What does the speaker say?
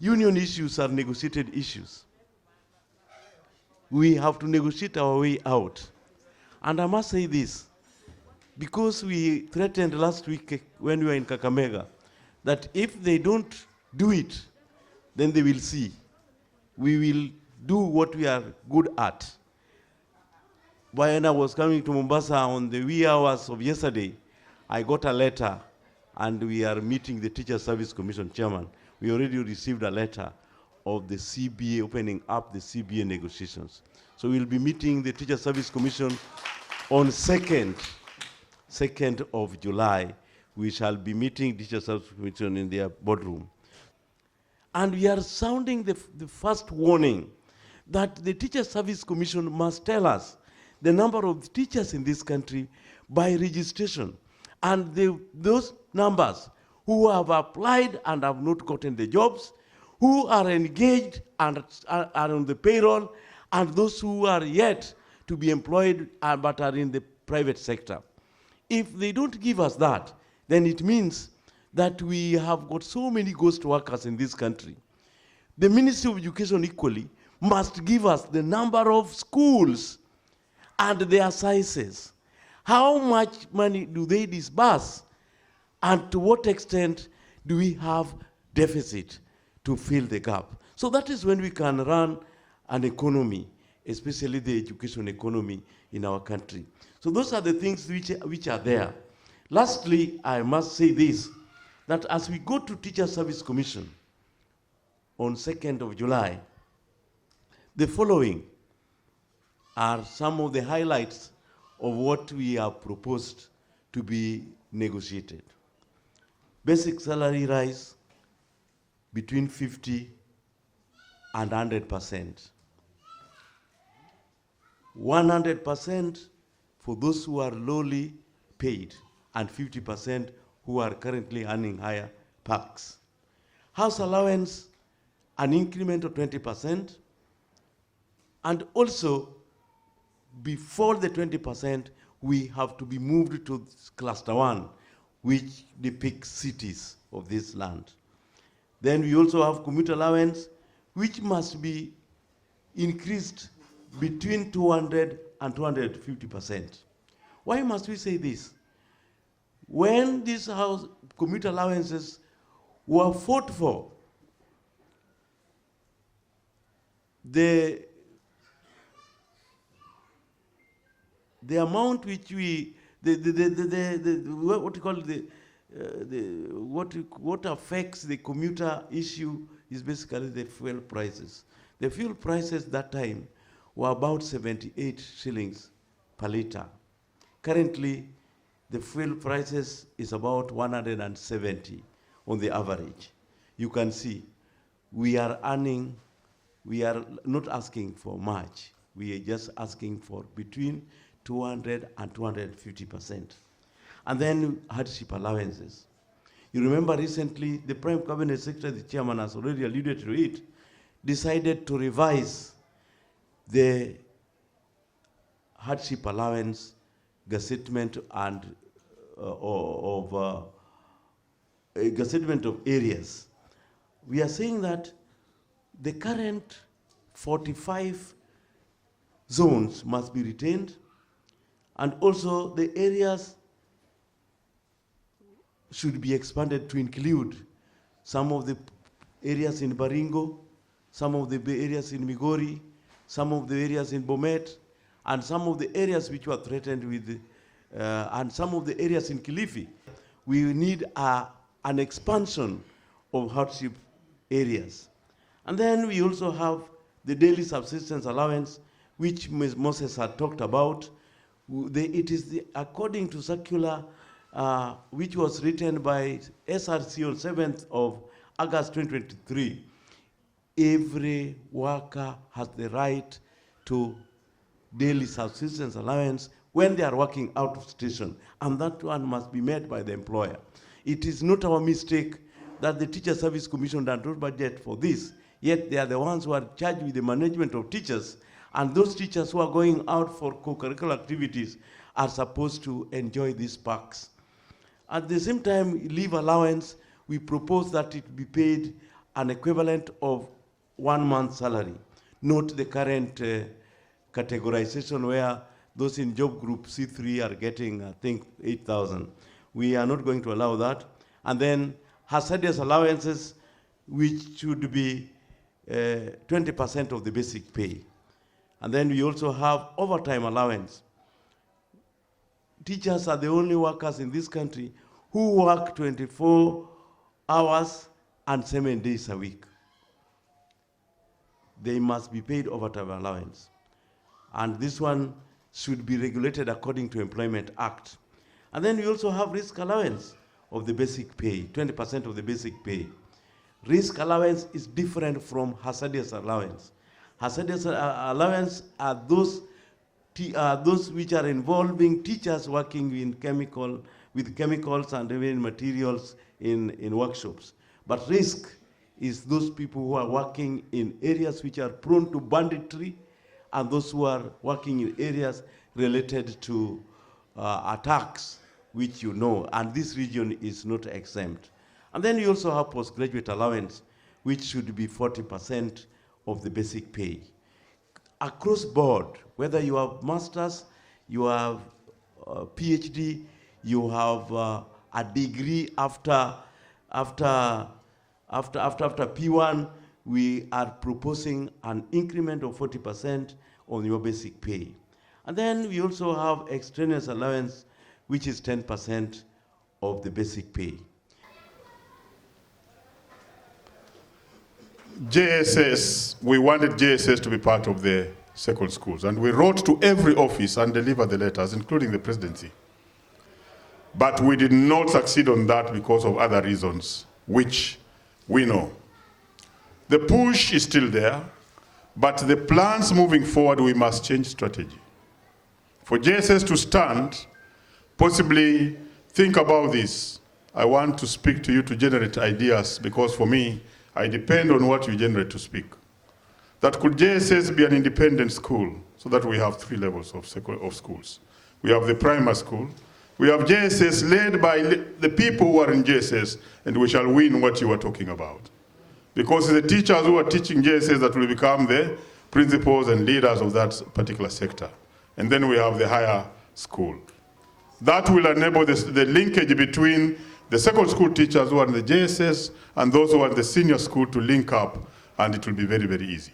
Union issues are negotiated issues. We have to negotiate our way out. And I must say this, because we threatened last week when we were in Kakamega, that if they don't do it, then they will see. We will do what we are good at. When I was coming to Mombasa on the wee hours of yesterday, I got a letter, and we are meeting the Teacher Service Commission chairman. We already received a letter of the CBA, opening up the CBA negotiations. So we'll be meeting the Teacher Service Commission on 2nd of July. We shall be meeting Teacher Service Commission in their boardroom. And we are sounding the first warning that the Teacher Service Commission must tell us the number of teachers in this country by registration. And those numbers who have applied and have not gotten the jobs, who are engaged and are on the payroll, and those who are yet to be employed but are in the private sector. If they don't give us that, then it means that we have got so many ghost workers in this country. The Ministry of Education equally must give us the number of schools and their sizes. How much money do they disburse? And to what extent do we have deficit to fill the gap? So that is when we can run an economy, especially the education economy in our country. So those are the things which are there. Lastly, I must say this, that as we go to Teacher Service Commission on 2nd of July, the following are some of the highlights of what we have proposed to be negotiated. Basic salary rise between 50 and 100%. 100% for those who are lowly paid and 50% who are currently earning higher perks. House allowance, an increment of 20%, and also before the 20%, we have to be moved to cluster 1, which depicts cities of this land. Then we also have commuter allowance, which must be increased between 200 and 250%. Why must we say this? When these commuter allowances were fought for, the amount which we, what you call what affects the commuter issue is basically the fuel prices. The fuel prices that time were about 78 shillings per liter. Currently, the fuel prices is about 170 on the average. You can see we are not asking for much. We are just asking for between 200 and 250%. And then hardship allowances. You remember recently, the Prime Cabinet Secretary, the chairman has already alluded to it, decided to revise the hardship allowance gazettement and gazettement of areas. We are saying that the current 45 zones must be retained, and also the areas should be expanded to include some of the areas in Baringo, some of the areas in Migori, some of the areas in Bomet, and some of the areas which were threatened with, and some of the areas in Kilifi. We need an expansion of hardship areas. And then we also have the daily subsistence allowance, which Ms. Moses had talked about. It is according to circular which was written by SRC on 7th of August 2023. Every worker has the right to daily subsistence allowance when they are working out of station, and that one must be met by the employer. It is not our mistake that the Teacher Service Commission does not budget for this, yet they are the ones who are charged with the management of teachers, and those teachers who are going out for co-curricular activities are supposed to enjoy these perks. At the same time, leave allowance, we propose that it be paid an equivalent of 1 month's salary, not the current categorization where those in job group C3 are getting, I think, 8,000. We are not going to allow that. And then hazardous allowances, which should be 20% of the basic pay. And then we also have overtime allowance. Teachers are the only workers in this country who work 24 hours and 7 days a week. They must be paid overtime allowance. And this one should be regulated according to Employment Act. And then we also have risk allowance of the basic pay, 20% of the basic pay. Risk allowance is different from hazardous allowance. Hazardous allowance are those which are involving teachers working with chemicals and even materials in workshops. But risk is those people who are working in areas which are prone to banditry, and those who are working in areas related to attacks, which you know, and this region is not exempt. And then you also have postgraduate allowance, which should be 40% of the basic pay. Across board, whether you have masters, you have a PhD, you have a degree after P1, we are proposing an increment of 40% on your basic pay. And then we also have extraneous allowance, which is 10% of the basic pay. JSS, we wanted JSS to be part of the second schools, and we wrote to every office and delivered the letters, including the presidency. But we did not succeed on that because of other reasons, which we know. The push is still there, but the plans moving forward, we must change strategy. For JSS to stand, possibly think about this. I want to speak to you to generate ideas, because for me, I depend on what you generate to speak. That could JSS be an independent school, so that we have 3 levels of schools. We have the primary school, we have JSS led by the people who are in JSS, and we shall win what you are talking about. Because it's the teachers who are teaching JSS that will become the principals and leaders of that particular sector. And then we have the higher school. That will enable the linkage between the second school teachers who are in the JSS and those who are in the senior school to link up, and it will be very, very easy.